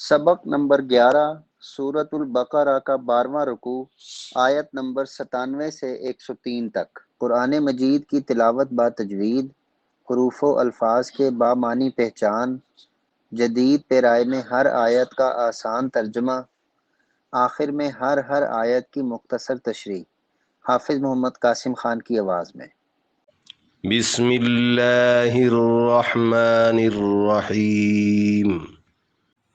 سبق نمبر 11 سورۃ البقرہ کا 12واں رکوع آیت نمبر 97 سے 103 تک۔ قرآن مجید کی تلاوت با تجوید، حروف و الفاظ کے بامعنی پہچان، جدید پیرائے میں ہر آیت کا آسان ترجمہ، آخر میں ہر آیت کی مختصر تشریح۔ حافظ محمد قاسم خان کی آواز میں۔ بسم اللہ الرحمن الرحیم۔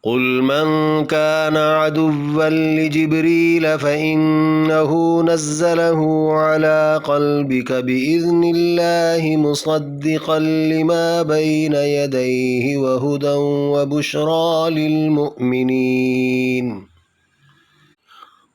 قل من كان عدوا لجبريل فإنه نزله على قلبك بإذن الله مصدقا لما بين يديه وهدى وبشرى للمؤمنين۔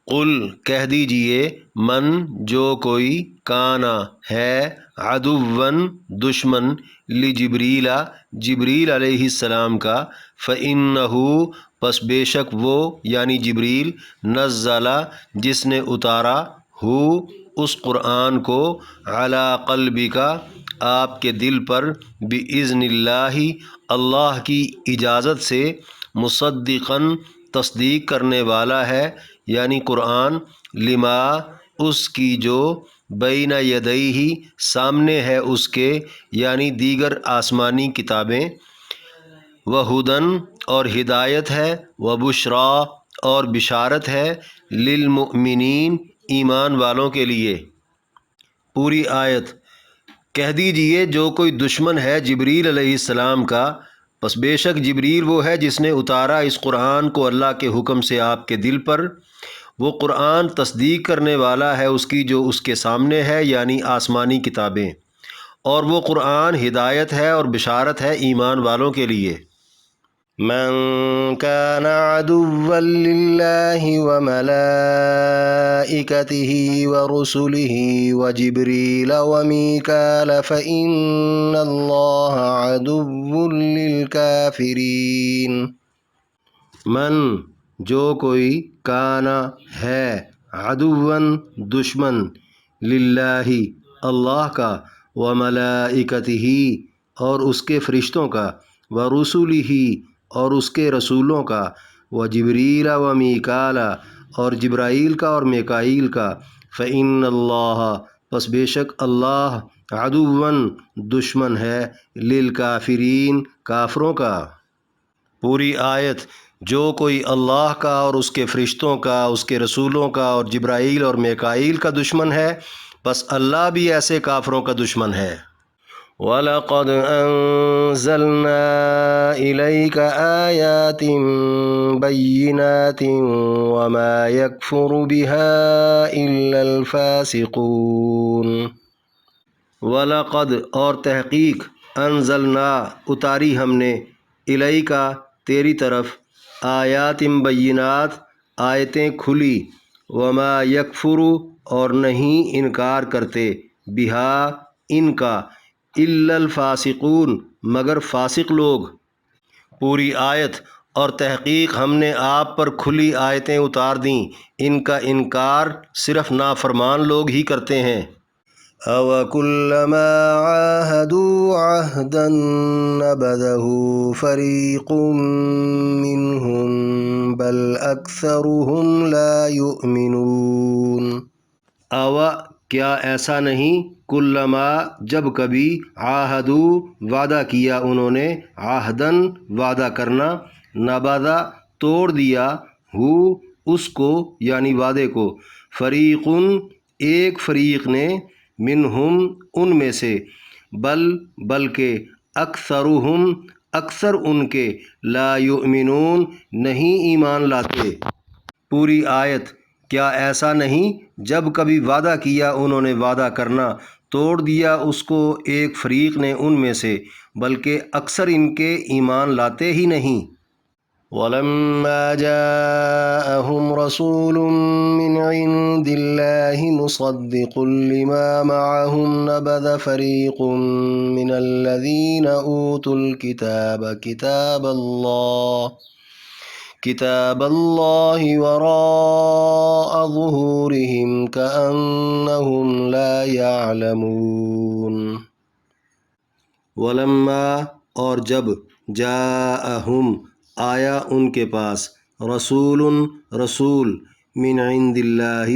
قل کہہ دیجئے، من جو کوئی، کانا ہے، عدوً دشمن، لجبریل جبریل علیہ السلام کا، فإنہ پس بے شک وہ یعنی جبریل، نزل جس نے اتارا، ہو اس قرآن کو، علی قلبک آپ کے دل پر، بإذن اللہ اللہ کی اجازت سے، مصدقاً تصدیق کرنے والا ہے، یعنی قرآن، لما اس کی جو، بین یدیہ سامنے ہے اس کے یعنی دیگر آسمانی کتابیں، وہدن اور ہدایت ہے، وبشریٰ اور بشارت ہے، للمؤمنین ایمان والوں کے لیے۔ پوری آیت۔ کہہ دیجئے جو کوئی دشمن ہے جبریل علیہ السلام کا، پس بے شک جبریل وہ ہے جس نے اتارا اس قرآن کو اللہ کے حکم سے آپ کے دل پر، وہ قرآن تصدیق کرنے والا ہے اس کی جو اس کے سامنے ہے یعنی آسمانی کتابیں، اور وہ قرآن ہدایت ہے اور بشارت ہے ایمان والوں کے لیے۔ من كان عدوا لله وملائكته ورسله وجبريل وميكال فإن الله عدو للكافرين۔ من جو کوئی، کانا ہے، عدوً دشمن، للہ اللہ کا، وملائکتہ اور اس کے فرشتوں کا، ورسلہ اور اس کے رسولوں کا، وجبریل ومیکال اور جبرائیل کا اور میکائیل کا، فإن اللہ پس بے شک اللہ، عدوً دشمن ہے، للکافرین کافروں کا۔ پوری آیت۔ جو کوئی اللہ کا اور اس کے فرشتوں کا، اس کے رسولوں کا اور جبرائیل اور میکائیل کا دشمن ہے، بس اللہ بھی ایسے کافروں کا دشمن ہے۔ وَلَقَدْ أَنزَلْنَا إِلَيْكَ آيَاتٍ بَيِّنَاتٍ وَمَا يَكْفُرُ بِهَا إِلَّا الْفَاسِقُونَ۔ وَلَقَدْ اور تحقیق، انزلنا اتاری ہم نے، الیک تیری طرف، آیات بینات آیتیں کھلی، وما یکفر اور نہیں انکار کرتے، بہا ان کا، الا الفاسقون مگر فاسق لوگ۔ پوری آیت۔ اور تحقیق ہم نے آپ پر کھلی آیتیں اتار دیں، ان کا انکار صرف نافرمان لوگ ہی کرتے ہیں۔ أَوَكُلَّمَا عَاهَدُوا عَهْدًا نَبَذَهُ فَرِيقٌ مِّنْهُمْ بَلْ أَكْثَرُهُمْ لَا يُؤْمِنُونَ۔ کیا ایسا نہیں، کلما جب کبھی، عاہدوا وعدہ کیا انہوں نے، عہداً وعدہ کرنا، نبذا توڑ دیا، ہو اس کو یعنی وعدے کو، فریقٌ ایک فریق نے، منہم ان میں سے، بلکہ اکثرہم اکثر ان کے، لا یؤمنون نہیں ایمان لاتے۔ پوری آیت۔ کیا ایسا نہیں، جب کبھی وعدہ کیا انہوں نے وعدہ کرنا، توڑ دیا اس کو ایک فریق نے ان میں سے، بلکہ اکثر ان کے ایمان لاتے ہی نہیں۔ وَلَمَّا جَاءَهُمْ رَسُولٌ مِّنْ عِندِ اللَّهِ مُصَدِّقٌ لِّمَا مَعَهُمْ نَبَذَ فَرِيقٌ مِّنَ الَّذِينَ أُوتُوا الْكِتَابَ كِتَابَ اللَّهِ وَرَاءَ ظُهُورِهِمْ كَأَنَّهُمْ لَا يَعْلَمُونَ۔ وَلَمَّا اور جب، جاءہم آیا ان کے پاس رسول رسول من عند اللہ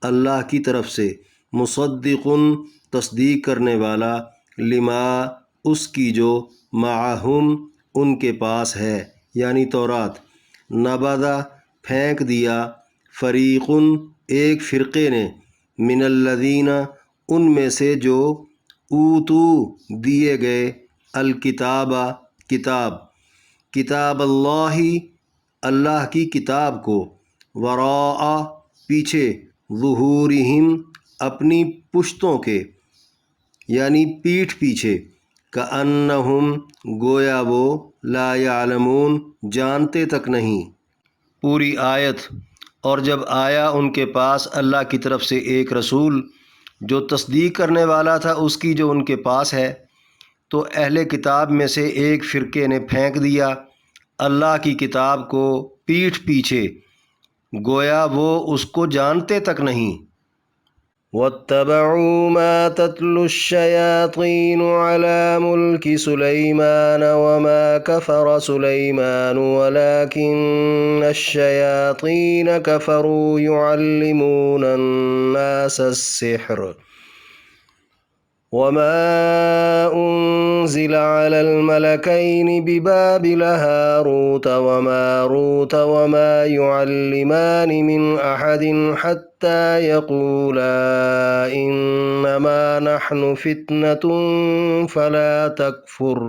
اللہ کی طرف سے مصدق تصدیق کرنے والا لما اس کی جو معہم ان کے پاس ہے یعنی تورات نبذا پھینک دیا فریق ایک فرقے نے من الذین ان میں سے جو اوتو دیے گئے الکتاب کتاب اللہ اللہ کی کتاب کو وراء پیچھے ظہورہم اپنی پشتوں کے یعنی پیٹھ پیچھے کأنہم گویا وہ لا یعلمون جانتے تک نہیں پوری آیت۔ اور جب آیا ان کے پاس اللہ کی طرف سے ایک رسول جو تصدیق کرنے والا تھا اس کی جو ان کے پاس ہے، تو اہل کتاب میں سے ایک فرقے نے پھینک دیا اللہ کی کتاب کو پیٹھ پیچھے، گویا وہ اس کو جانتے تک نہیں۔ وَاتَّبَعُوا مَا تَتْلُو الشَّيَاطِينُ عَلَى مُلْكِ سُلَيْمَانَ وَمَا كَفَرَ سُلَيْمَانُ وَلَكِنَّ الشَّيَاطِينَ كَفَرُوا يُعَلِّمُونَ النَّاسَ السِّحْرَ وَمَا أُنزِلَ عَلَى الْمَلَكَيْنِ بِبَابِلَ هَارُوتَ وَمَارُوتَ وَمَا يُعَلِّمَانِ مِنْ أَحَدٍ حَتَّى يَقُولَا إِنَّمَا نَحْنُ فِتْنَةٌ فَلَا تَكْفُرْ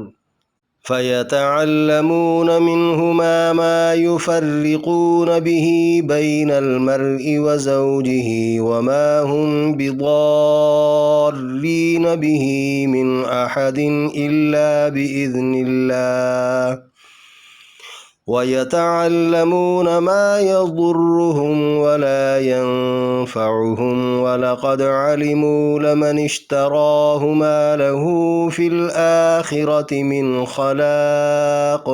فَيَتَعَلَّمُونَ مِنْهُمَا مَا يُفَرِّقُونَ بِهِ بَيْنَ الْمَرْءِ وَزَوْجِهِ وَمَا هُمْ بِضَارِّينَ بِهِ مِنْ أَحَدٍ إِلَّا بِإِذْنِ اللَّهِ وَيَتَعَلَّمُونَ مَا يَضُرُّهُمْ وَلَا يَنفَعُهُمْ وَلَقَدْ عَلِمُوا لَمَنِ اشْتَرَاهُ مَا لَهُ فِي الْآخِرَةِ مِنْ خَلَاقٍ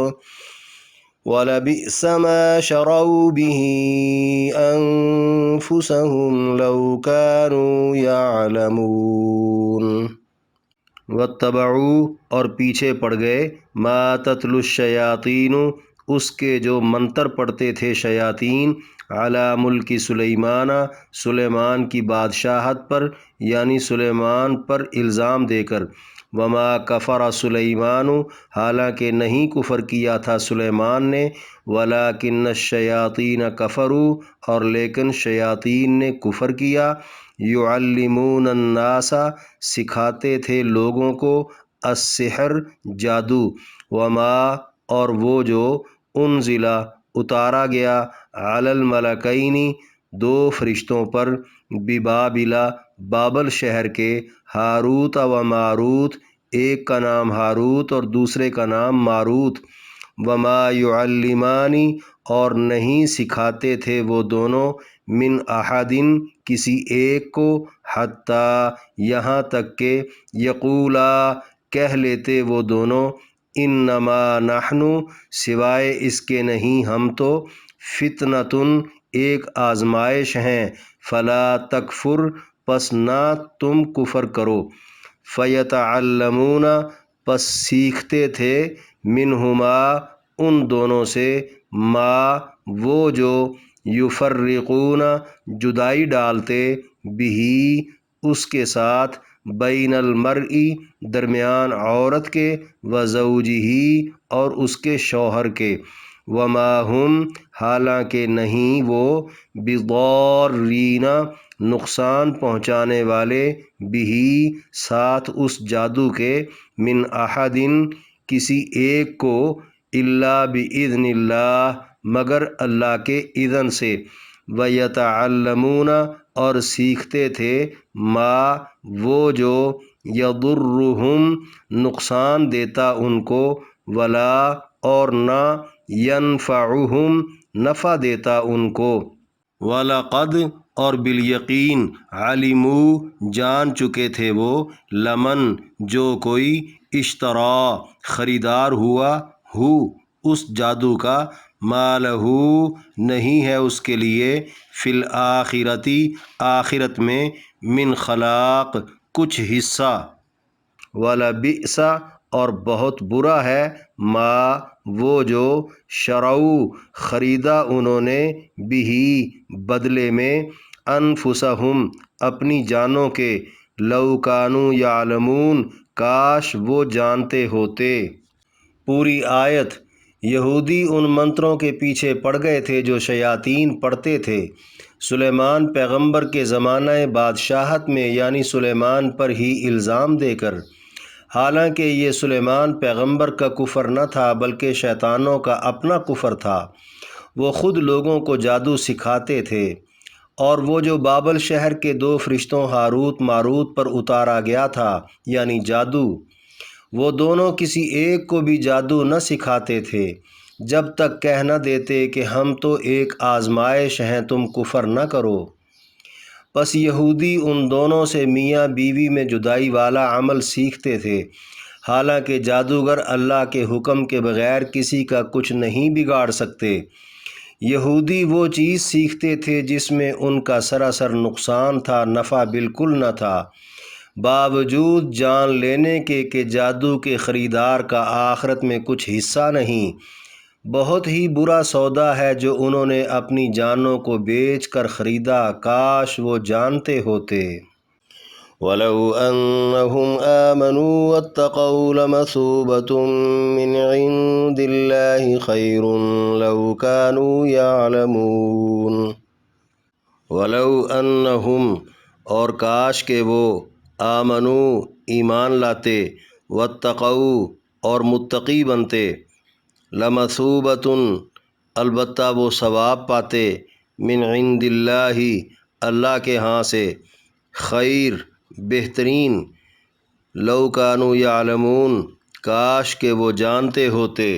وَلَبِئْسَ مَا شَرَوْا بِهِ أَنفُسَهُمْ لَوْ كَانُوا يَعْلَمُونَ۔ وَاتَّبَعُوا اور پیچھے پڑ گئے ما تتلو الشیاطین اس کے جو منتر پڑھتے تھے شیاطین علی ملک سلیمان سلیمان کی بادشاہت پر یعنی سلیمان پر الزام دے کر وما کفر سلیمان حالانکہ نہیں کفر کیا تھا سلیمان نے ولکن الشیاطین کفروا اور لیکن شیاطین نے کفر کیا یعلمون الناس سکھاتے تھے لوگوں کو السحر جادو وما اور وہ جو انزلا اتارا گیا علی الملکین دو فرشتوں پر ببابلا بابل شہر کے ہاروت و ماروت ایک کا نام ہاروت اور دوسرے کا نام ماروت وما یعلمانی اور نہیں سکھاتے تھے وہ دونوں من احدن کسی ایک کو حتیٰ یہاں تک کہ یقولا کہہ لیتے وہ دونوں انما نحن سوائے اس کے نہیں ہم تو فتنتن ایک آزمائش ہیں فلا تکفر پس نہ تم کفر کرو فیتعلمون پس سیکھتے تھے منہما ان دونوں سے ما وہ جو یفرقون جدائی ڈالتے بھی اس کے ساتھ بین المرئی درمیان عورت کے وزوجہ اور اس کے شوہر کے وما ہم حالانکہ نہیں وہ بضارین نقصان پہنچانے والے بھی ساتھ اس جادو کے من احدن کسی ایک کو الا باذن اللہ مگر اللہ کے اذن سے ویتعلمون اور سیکھتے تھے ما وہ جو یضرہم نقصان دیتا ان کو ولا اور نہ ینفعہم نفع دیتا ان کو وَلَقَدْ اور بالیقین علموا جان چکے تھے وہ لمن جو کوئی اشترا خریدار ہوا ہو اس جادو کا ما لہو نہیں ہے اس کے لیے فی الآخرتی آخرت میں من خلاق کچھ حصہ ولبئس اور بہت برا ہے ما وہ جو شرعو خریدا انہوں نے بھی بدلے میں انفسہم اپنی جانوں کے لو کانوا یعلمون کاش وہ جانتے ہوتے۔ پوری آیت یہودی ان منتروں کے پیچھے پڑ گئے تھے جو شیاطین پڑھتے تھے سلیمان پیغمبر کے زمانہ بادشاہت میں، یعنی سلیمان پر ہی الزام دے کر، حالانکہ یہ سلیمان پیغمبر کا کفر نہ تھا بلکہ شیطانوں کا اپنا کفر تھا۔ وہ خود لوگوں کو جادو سکھاتے تھے، اور وہ جو بابل شہر کے 2 فرشتوں ہاروت ماروت پر اتارا گیا تھا یعنی جادو، وہ دونوں کسی ایک کو بھی جادو نہ سکھاتے تھے جب تک کہہ نہ دیتے کہ ہم تو ایک آزمائش ہیں، تم کفر نہ کرو۔ پس یہودی ان دونوں سے میاں بیوی میں جدائی والا عمل سیکھتے تھے، حالانکہ جادوگر اللہ کے حکم کے بغیر کسی کا کچھ نہیں بگاڑ سکتے۔ یہودی وہ چیز سیکھتے تھے جس میں ان کا سراسر نقصان تھا، نفع بالکل نہ تھا، باوجود جان لینے کے کہ جادو کے خریدار کا آخرت میں کچھ حصہ نہیں۔ بہت ہی برا سودا ہے جو انہوں نے اپنی جانوں کو بیچ کر خریدا، کاش وہ جانتے ہوتے۔ وَلَوْ أَنَّهُمْ آمَنُوا وَاتَّقَوْا لَمَثُوبَةٌ مِّنْ عِندِ اللَّهِ خَيْرٌ لَوْ كَانُوا يَعْلَمُونَ۔ وَلَوْ أَنَّهُمْ اور کاش کہ وہ آمنو ایمان لاتے، واتقوا اور متقی بنتے، لمثوبۃ البتہ وہ ثواب پاتے، من عند اللہ اللہ کے ہاں سے، خیر بہترین، لو کانوا یعلمون کاش کہ وہ جانتے ہوتے۔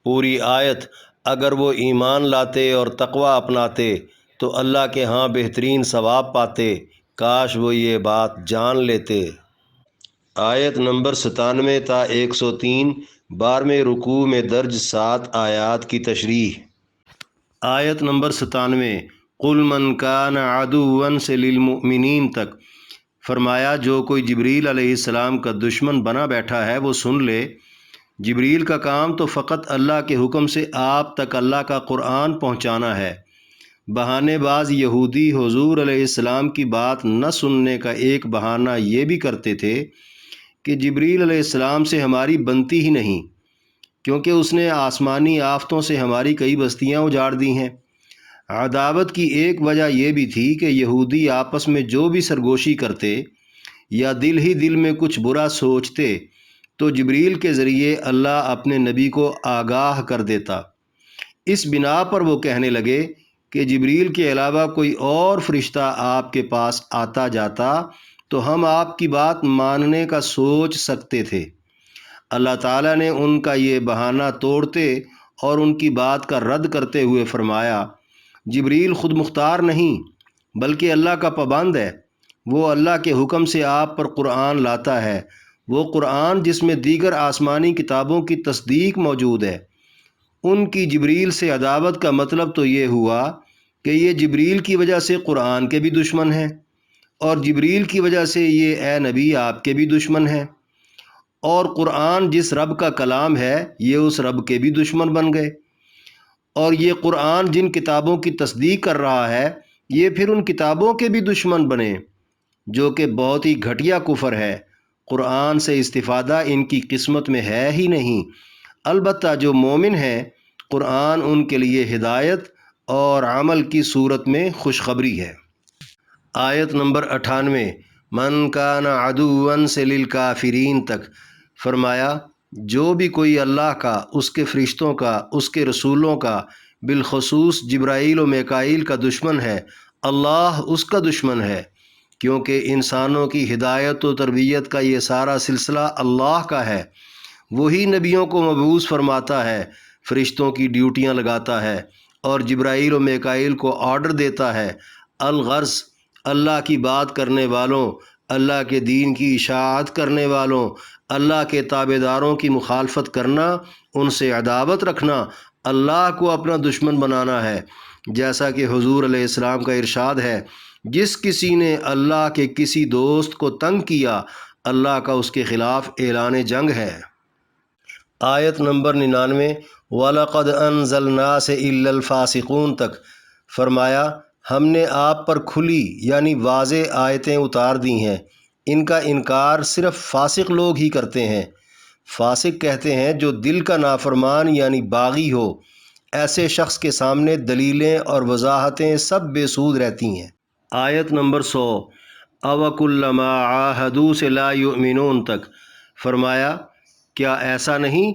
پوری آیت اگر وہ ایمان لاتے اور تقوی اپناتے تو اللہ کے ہاں بہترین ثواب پاتے، کاش وہ یہ بات جان لیتے۔ آیت نمبر 97 تا 103 12ویں رکوع میں درج 7 آیات کی تشریح۔ آیت نمبر 97 قل من کان عدوا سے للمؤمنین تک فرمایا جو کوئی جبریل علیہ السلام کا دشمن بنا بیٹھا ہے وہ سن لے، جبریل کا کام تو فقط اللہ کے حکم سے آپ تک اللہ کا قرآن پہنچانا ہے۔ بہانے باز یہودی حضور علیہ السلام کی بات نہ سننے کا ایک بہانہ یہ بھی کرتے تھے کہ جبریل علیہ السلام سے ہماری بنتی ہی نہیں، کیونکہ اس نے آسمانی آفتوں سے ہماری کئی بستیاں اجاڑ دی ہیں۔ عداوت کی ایک وجہ یہ بھی تھی کہ یہودی آپس میں جو بھی سرگوشی کرتے یا دل ہی دل میں کچھ برا سوچتے تو جبریل کے ذریعے اللہ اپنے نبی کو آگاہ کر دیتا۔ اس بنا پر وہ کہنے لگے کہ جبریل کے علاوہ کوئی اور فرشتہ آپ کے پاس آتا جاتا تو ہم آپ کی بات ماننے کا سوچ سکتے تھے۔ اللہ تعالیٰ نے ان کا یہ بہانہ توڑتے اور ان کی بات کا رد کرتے ہوئے فرمایا، جبریل خود مختار نہیں بلکہ اللہ کا پابند ہے، وہ اللہ کے حکم سے آپ پر قرآن لاتا ہے، وہ قرآن جس میں دیگر آسمانی کتابوں کی تصدیق موجود ہے۔ ان کی جبریل سے عداوت کا مطلب تو یہ ہوا کہ یہ جبریل کی وجہ سے قرآن کے بھی دشمن ہیں، اور جبریل کی وجہ سے یہ اے نبی آپ کے بھی دشمن ہیں، اور قرآن جس رب کا کلام ہے یہ اس رب کے بھی دشمن بن گئے، اور یہ قرآن جن کتابوں کی تصدیق کر رہا ہے یہ پھر ان کتابوں کے بھی دشمن بنے، جو کہ بہت ہی گھٹیا کفر ہے۔ قرآن سے استفادہ ان کی قسمت میں ہے ہی نہیں، البتہ جو مومن ہیں قرآن ان کے لیے ہدایت اور عمل کی صورت میں خوشخبری ہے۔ آیت نمبر 98 من کان عدوا سے للکافرین تک فرمایا جو بھی کوئی اللہ کا، اس کے فرشتوں کا، اس کے رسولوں کا، بالخصوص جبرائیل و میکائیل کا دشمن ہے، اللہ اس کا دشمن ہے، کیونکہ انسانوں کی ہدایت و تربیت کا یہ سارا سلسلہ اللہ کا ہے۔ وہی نبیوں کو مبعوث فرماتا ہے، فرشتوں کی ڈیوٹیاں لگاتا ہے اور جبرائیل و میکائیل کو آرڈر دیتا ہے۔ الغرض اللہ کی بات کرنے والوں، اللہ کے دین کی اشاعت کرنے والوں، اللہ کے تابعداروں کی مخالفت کرنا، ان سے عداوت رکھنا، اللہ کو اپنا دشمن بنانا ہے، جیسا کہ حضور علیہ السلام کا ارشاد ہے، جس کسی نے اللہ کے کسی دوست کو تنگ کیا اللہ کا اس کے خلاف اعلان جنگ ہے۔ آیت نمبر 99 وَلَقَدْ أَنزَلْنَا سے إِلَّا الْفَاسِقُونَ تک فرمایا ہم نے آپ پر کھلی یعنی واضح آیتیں اتار دی ہیں، ان کا انکار صرف فاسق لوگ ہی کرتے ہیں۔ فاسق کہتے ہیں جو دل کا نافرمان یعنی باغی ہو، ایسے شخص کے سامنے دلیلیں اور وضاحتیں سب بے سود رہتی ہیں۔ آیت نمبر 100 أَوَكُلَّمَا عَاهَدُوا سے لا يُؤْمِنُونَ تک فرمایا کیا ایسا نہیں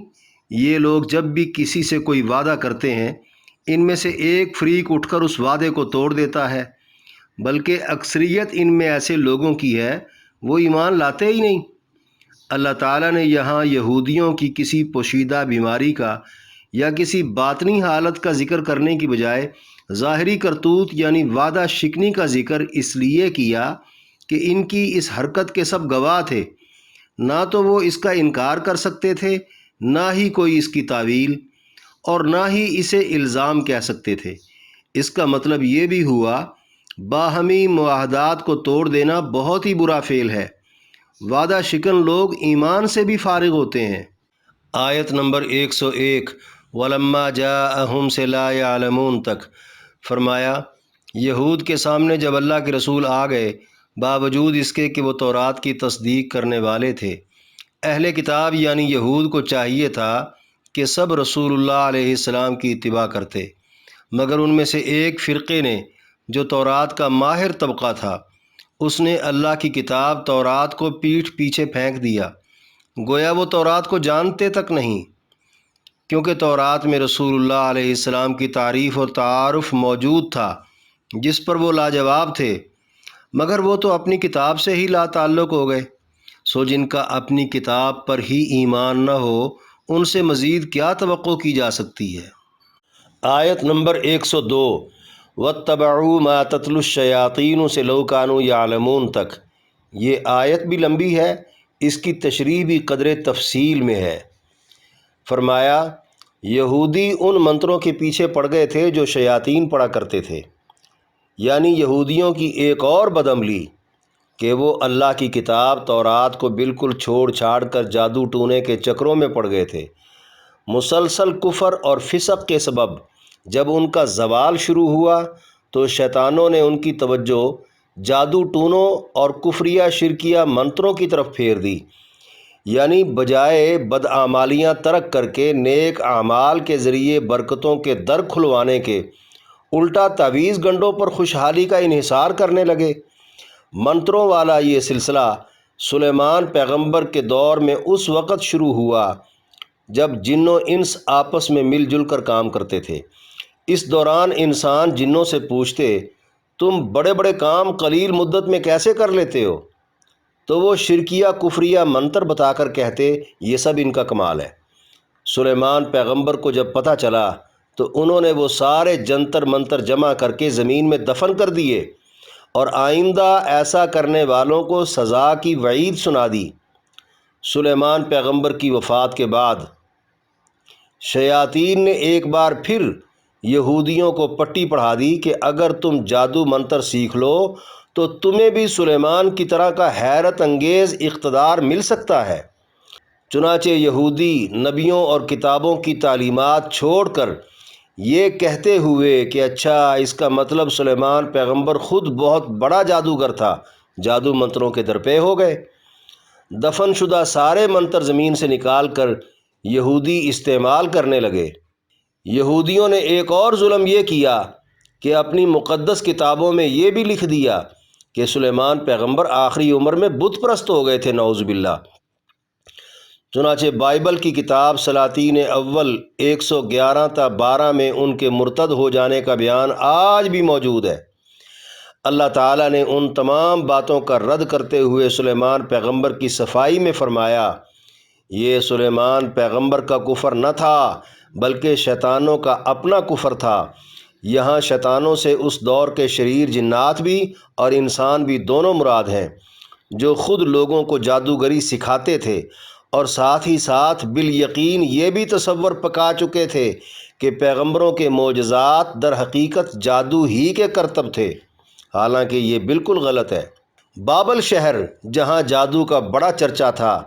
یہ لوگ جب بھی کسی سے کوئی وعدہ کرتے ہیں ان میں سے ایک فریق اٹھ کر اس وعدے کو توڑ دیتا ہے، بلکہ اکثریت ان میں ایسے لوگوں کی ہے وہ ایمان لاتے ہی نہیں۔ اللہ تعالیٰ نے یہاں یہودیوں کی کسی پوشیدہ بیماری کا یا کسی باطنی حالت کا ذکر کرنے کی بجائے ظاہری کرتوت یعنی وعدہ شکنی کا ذکر اس لیے کیا کہ ان کی اس حرکت کے سب گواہ تھے، نہ تو وہ اس کا انکار کر سکتے تھے، نہ ہی کوئی اس کی تعویل، اور نہ ہی اسے الزام کہہ سکتے تھے۔ اس کا مطلب یہ بھی ہوا باہمی معاہدات کو توڑ دینا بہت ہی برا فعل ہے۔ وعدہ شکن لوگ ایمان سے بھی فارغ ہوتے ہیں۔ آیت نمبر 101 وَلَمَّا جَاءَهُمْ سے لا يَعْلَمُونَ تک فرمایا یہود کے سامنے جب اللہ کے رسول آ گئے باوجود اس کے کہ وہ تورات کی تصدیق کرنے والے تھے، اہل کتاب یعنی یہود کو چاہیے تھا کہ سب رسول اللہ علیہ السلام کی اتباع کرتے، مگر ان میں سے ایک فرقے نے جو تورات کا ماہر طبقہ تھا اس نے اللہ کی کتاب تورات کو پیٹھ پیچھے پھینک دیا، گویا وہ تورات کو جانتے تک نہیں، کیونکہ تورات میں رسول اللہ علیہ السلام کی تعریف اور تعارف موجود تھا جس پر وہ لاجواب تھے، مگر وہ تو اپنی کتاب سے ہی لا تعلق ہو گئے، سو جن کا اپنی کتاب پر ہی ایمان نہ ہو ان سے مزید کیا توقع کی جا سکتی ہے۔ آیت نمبر 102 وَاتَّبَعُوا مَا تَتْلُو الشَّيَاطِينُ سے لَوْ كَانُوا يَعْلَمُونَ تک یہ آیت بھی لمبی ہے، اس کی تشریح بھی قدر تفصیل میں ہے۔ فرمایا یہودی ان منتروں کے پیچھے پڑ گئے تھے جو شیاطین پڑھا کرتے تھے، یعنی یہودیوں کی ایک اور بدعملی کہ وہ اللہ کی کتاب تورات کو بالکل چھوڑ چھاڑ کر جادو ٹونے کے چکروں میں پڑ گئے تھے۔ مسلسل کفر اور فسق کے سبب جب ان کا زوال شروع ہوا تو شیطانوں نے ان کی توجہ جادو ٹونوں اور کفریہ شرکیہ منتروں کی طرف پھیر دی، یعنی بجائے بدعمالیاں ترک کر کے نیک اعمال کے ذریعے برکتوں کے در کھلوانے کے الٹا تعویذ گنڈوں پر خوشحالی کا انحصار کرنے لگے۔ منتروں والا یہ سلسلہ سلیمان پیغمبر کے دور میں اس وقت شروع ہوا جب جن و انس آپس میں مل جل کر کام کرتے تھے۔ اس دوران انسان جنوں سے پوچھتے تم بڑے بڑے کام قلیل مدت میں کیسے کر لیتے ہو، تو وہ شرکیہ کفریہ منتر بتا کر کہتے یہ سب ان کا کمال ہے۔ سلیمان پیغمبر کو جب پتہ چلا تو انہوں نے وہ سارے جنتر منتر جمع کر کے زمین میں دفن کر دیے اور آئندہ ایسا کرنے والوں کو سزا کی وعید سنا دی۔ سلیمان پیغمبر کی وفات کے بعد شیاطین نے ایک بار پھر یہودیوں کو پٹی پڑھا دی کہ اگر تم جادو منتر سیکھ لو تو تمہیں بھی سلیمان کی طرح کا حیرت انگیز اقتدار مل سکتا ہے۔ چنانچہ یہودی نبیوں اور کتابوں کی تعلیمات چھوڑ کر یہ کہتے ہوئے کہ اچھا اس کا مطلب سلیمان پیغمبر خود بہت بڑا جادوگر تھا، جادو منتروں کے درپے ہو گئے۔ دفن شدہ سارے منتر زمین سے نکال کر یہودی استعمال کرنے لگے۔ یہودیوں نے ایک اور ظلم یہ کیا کہ اپنی مقدس کتابوں میں یہ بھی لکھ دیا کہ سلیمان پیغمبر آخری عمر میں بت پرست ہو گئے تھے، نعوذ باللہ۔ چنانچہ بائبل کی کتاب سلاطین اول 111 تا 12 میں ان کے مرتد ہو جانے کا بیان آج بھی موجود ہے۔ اللہ تعالیٰ نے ان تمام باتوں کا رد کرتے ہوئے سلیمان پیغمبر کی صفائی میں فرمایا یہ سلیمان پیغمبر کا کفر نہ تھا بلکہ شیطانوں کا اپنا کفر تھا۔ یہاں شیطانوں سے اس دور کے شریر جنات بھی اور انسان بھی دونوں مراد ہیں جو خود لوگوں کو جادوگری سکھاتے تھے اور ساتھ ہی ساتھ بالیقین یہ بھی تصور پکا چکے تھے کہ پیغمبروں کے معجزات در حقیقت جادو ہی کے کرتب تھے، حالانکہ یہ بالکل غلط ہے۔ بابل شہر جہاں جادو کا بڑا چرچا تھا،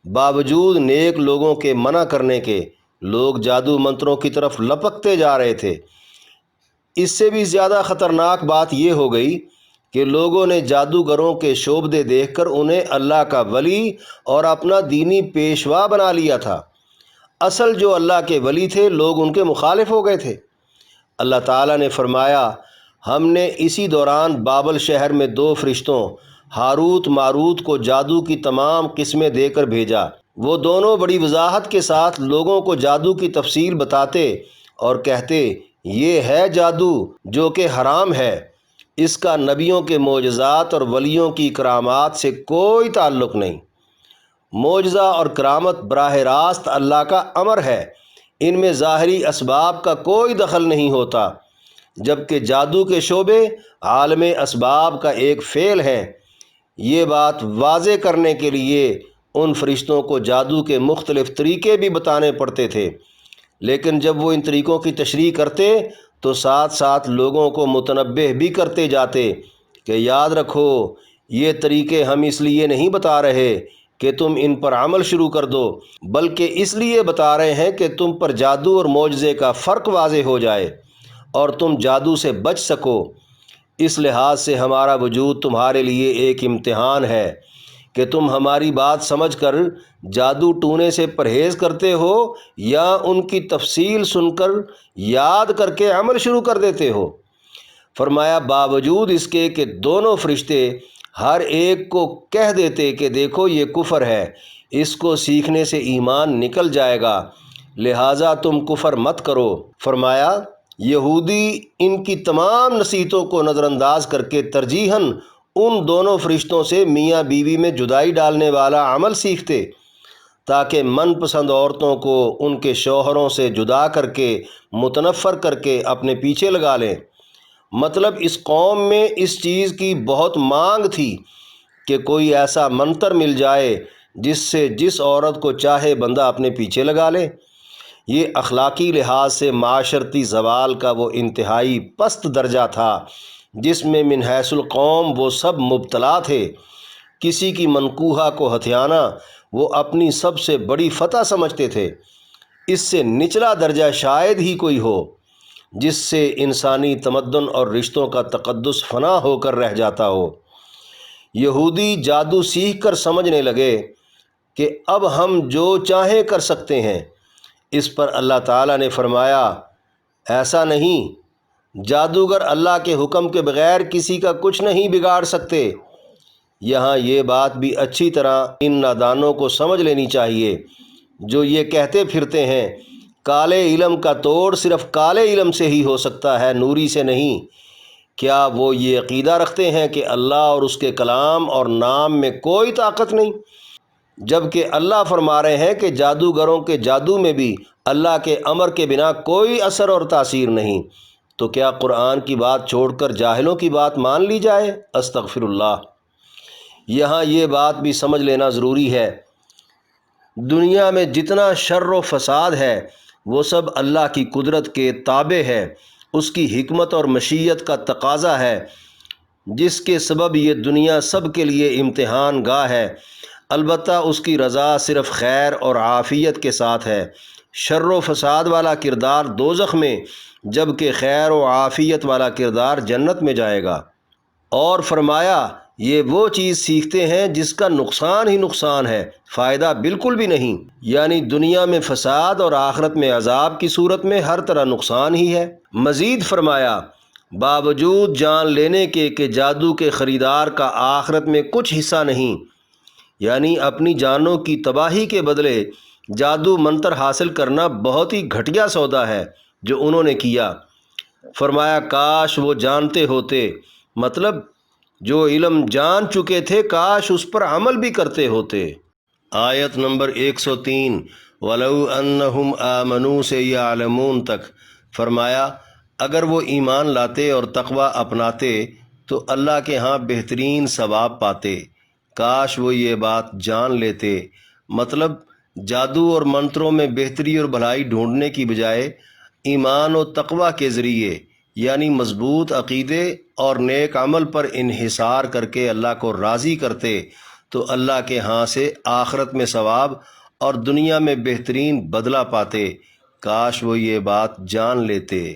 باوجود نیک لوگوں کے منع کرنے کے لوگ جادو منتروں کی طرف لپکتے جا رہے تھے۔ اس سے بھی زیادہ خطرناک بات یہ ہو گئی کہ لوگوں نے جادوگروں کے شعبدے دیکھ کر انہیں اللہ کا ولی اور اپنا دینی پیشوا بنا لیا تھا۔ اصل جو اللہ کے ولی تھے لوگ ان کے مخالف ہو گئے تھے۔ اللہ تعالیٰ نے فرمایا، ہم نے اسی دوران بابل شہر میں 2 فرشتوں ہاروت ماروت کو جادو کی تمام قسمیں دے کر بھیجا۔ وہ دونوں بڑی وضاحت کے ساتھ لوگوں کو جادو کی تفصیل بتاتے اور کہتے، یہ ہے جادو جو کہ حرام ہے، اس کا نبیوں کے معجزات اور ولیوں کی کرامات سے کوئی تعلق نہیں۔ معجزہ اور کرامت براہ راست اللہ کا امر ہے، ان میں ظاہری اسباب کا کوئی دخل نہیں ہوتا، جبکہ جادو کے شعبے عالم اسباب کا ایک فعل ہیں۔ یہ بات واضح کرنے کے لیے ان فرشتوں کو جادو کے مختلف طریقے بھی بتانے پڑتے تھے، لیکن جب وہ ان طریقوں کی تشریح کرتے تو ساتھ ساتھ لوگوں کو متنبہ بھی کرتے جاتے کہ یاد رکھو، یہ طریقے ہم اس لیے نہیں بتا رہے کہ تم ان پر عمل شروع کر دو، بلکہ اس لیے بتا رہے ہیں کہ تم پر جادو اور معجزے کا فرق واضح ہو جائے اور تم جادو سے بچ سکو۔ اس لحاظ سے ہمارا وجود تمہارے لیے ایک امتحان ہے کہ تم ہماری بات سمجھ کر جادو ٹونے سے پرہیز کرتے ہو یا ان کی تفصیل سن کر یاد کر کے عمل شروع کر دیتے ہو۔ فرمایا، باوجود اس کے کہ دونوں فرشتے ہر ایک کو کہہ دیتے کہ دیکھو یہ کفر ہے، اس کو سیکھنے سے ایمان نکل جائے گا، لہٰذا تم کفر مت کرو۔ فرمایا، یہودی ان کی تمام نصیحتوں کو نظر انداز کر کے ترجیحاً ان دونوں فرشتوں سے میاں بیوی میں جدائی ڈالنے والا عمل سیکھتے تاکہ من پسند عورتوں کو ان کے شوہروں سے جدا کر کے متنفر کر کے اپنے پیچھے لگا لیں۔ مطلب اس قوم میں اس چیز کی بہت مانگ تھی کہ کوئی ایسا منتر مل جائے جس سے جس عورت کو چاہے بندہ اپنے پیچھے لگا لے۔ یہ اخلاقی لحاظ سے معاشرتی زوال کا وہ انتہائی پست درجہ تھا جس میں من حیث القوم وہ سب مبتلا تھے۔ کسی کی منقوہہ کو ہتھیانا وہ اپنی سب سے بڑی فتح سمجھتے تھے۔ اس سے نچلا درجہ شاید ہی کوئی ہو جس سے انسانی تمدن اور رشتوں کا تقدس فنا ہو کر رہ جاتا ہو۔ یہودی جادو سیکھ کر سمجھنے لگے کہ اب ہم جو چاہیں کر سکتے ہیں۔ اس پر اللہ تعالیٰ نے فرمایا، ایسا نہیں، جادوگر اللہ کے حکم کے بغیر کسی کا کچھ نہیں بگاڑ سکتے۔ یہاں یہ بات بھی اچھی طرح ان نادانوں کو سمجھ لینی چاہیے جو یہ کہتے پھرتے ہیں کالے علم کا توڑ صرف کالے علم سے ہی ہو سکتا ہے، نوری سے نہیں۔ کیا وہ یہ عقیدہ رکھتے ہیں کہ اللہ اور اس کے کلام اور نام میں کوئی طاقت نہیں، جبکہ اللہ فرما رہے ہیں کہ جادوگروں کے جادو میں بھی اللہ کے امر کے بنا کوئی اثر اور تاثیر نہیں؟ تو کیا قرآن کی بات چھوڑ کر جاہلوں کی بات مان لی جائے؟ استغفر اللہ۔ یہاں یہ بات بھی سمجھ لینا ضروری ہے، دنیا میں جتنا شر و فساد ہے وہ سب اللہ کی قدرت کے تابع ہے، اس کی حکمت اور مشیت کا تقاضا ہے، جس کے سبب یہ دنیا سب کے لیے امتحان گاہ ہے۔ البتہ اس کی رضا صرف خیر اور عافیت کے ساتھ ہے۔ شر و فساد والا کردار دوزخ میں، جبکہ خیر و عافیت والا کردار جنت میں جائے گا۔ اور فرمایا، یہ وہ چیز سیکھتے ہیں جس کا نقصان ہی نقصان ہے، فائدہ بالکل بھی نہیں، یعنی دنیا میں فساد اور آخرت میں عذاب کی صورت میں ہر طرح نقصان ہی ہے۔ مزید فرمایا، باوجود جان لینے کے کہ جادو کے خریدار کا آخرت میں کچھ حصہ نہیں، یعنی اپنی جانوں کی تباہی کے بدلے جادو منتر حاصل کرنا بہت ہی گھٹیا سودا ہے جو انہوں نے کیا۔ فرمایا، کاش وہ جانتے ہوتے، مطلب جو علم جان چکے تھے کاش اس پر عمل بھی کرتے ہوتے۔ آیت نمبر 103، وَلَوْ أَنَّهُمْ آمَنُوا سے يَعْلَمُونَ تک۔ فرمایا، اگر وہ ایمان لاتے اور تقوی اپناتے تو اللہ کے ہاں بہترین ثواب پاتے۔ کاش وہ یہ بات جان لیتے، مطلب جادو اور منتروں میں بہتری اور بھلائی ڈھونڈنے کی بجائے ایمان و تقوی کے ذریعے یعنی مضبوط عقیدے اور نیک عمل پر انحصار کر کے اللہ کو راضی کرتے تو اللہ کے ہاں سے آخرت میں ثواب اور دنیا میں بہترین بدلہ پاتے۔ کاش وہ یہ بات جان لیتے۔